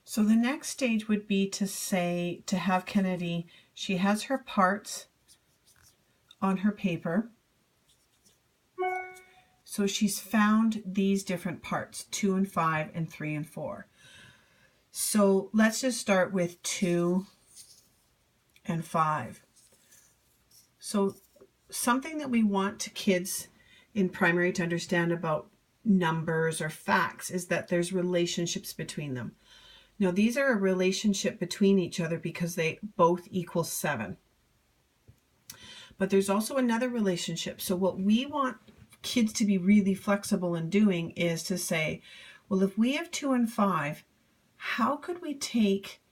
So the next stage would be to have Kennedy, she has her parts on her paper. So she's found these different parts, 2 and 5 and 3 and 4. So let's just start with 2 and 5. So something that we want kids in primary to understand about numbers or facts is that there's relationships between them. Now these are a relationship between each other because they both equal 7. But there's also another relationship. So what we want kids to be really flexible in doing is to say, well, if we have 2 and 5, how could we take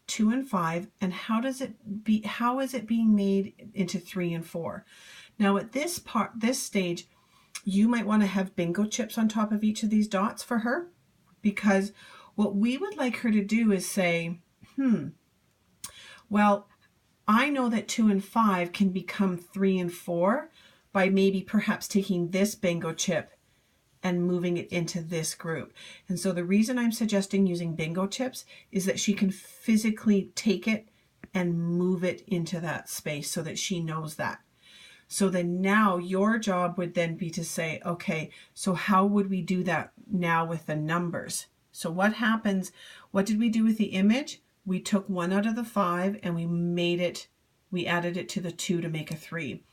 2 and 5 and how is it being made into 3 and 4? Now at this stage, you might want to have bingo chips on top of each of these dots for her, because what we would like her to do is say, well, I know that 2 and 5 can become 3 and 4 by maybe perhaps taking this bingo chip and moving it into this group. And so the reason I'm suggesting using bingo chips is that she can physically take it and move it into that space so that she knows that. So then now your job would then be to say, okay, so how would we do that now with the numbers? So what happens, what did we do with the image? We took 1 out of the 5 and we added it to the 2 to make a 3.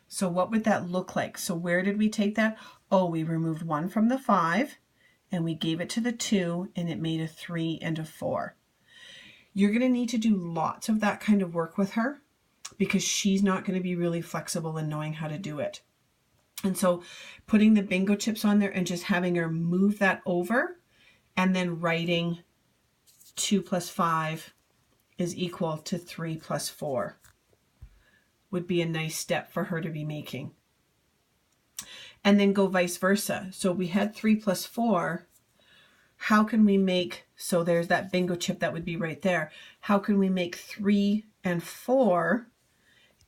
So what would that look like? So where did we take that? Oh, we removed 1 from the 5 and we gave it to the 2 and it made a 3 and a 4. You're going to need to do lots of that kind of work with her because she's not going to be really flexible in knowing how to do it. And so putting the bingo chips on there and just having her move that over and then writing 2 plus 5 is equal to 3 plus 4 would be a nice step for her to be making. And then go vice versa. So we had 3 plus 4. How can we make, so there's that bingo chip that would be right there. How can we make 3 and 4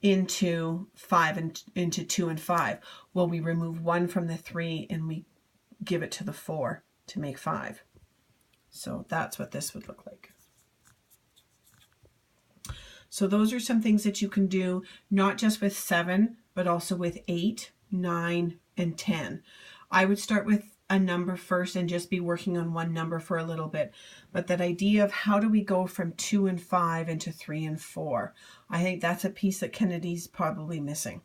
into 5 and into 2 and 5? Well, we remove 1 from the 3 and we give it to the 4 to make 5. So that's what this would look like. So those are some things that you can do, not just with 7, but also with 8, 9, and 10. I would start with a number first and just be working on one number for a little bit. But that idea of how do we go from 2 and 5 into 3 and 4, I think that's a piece that Kennedy's probably missing.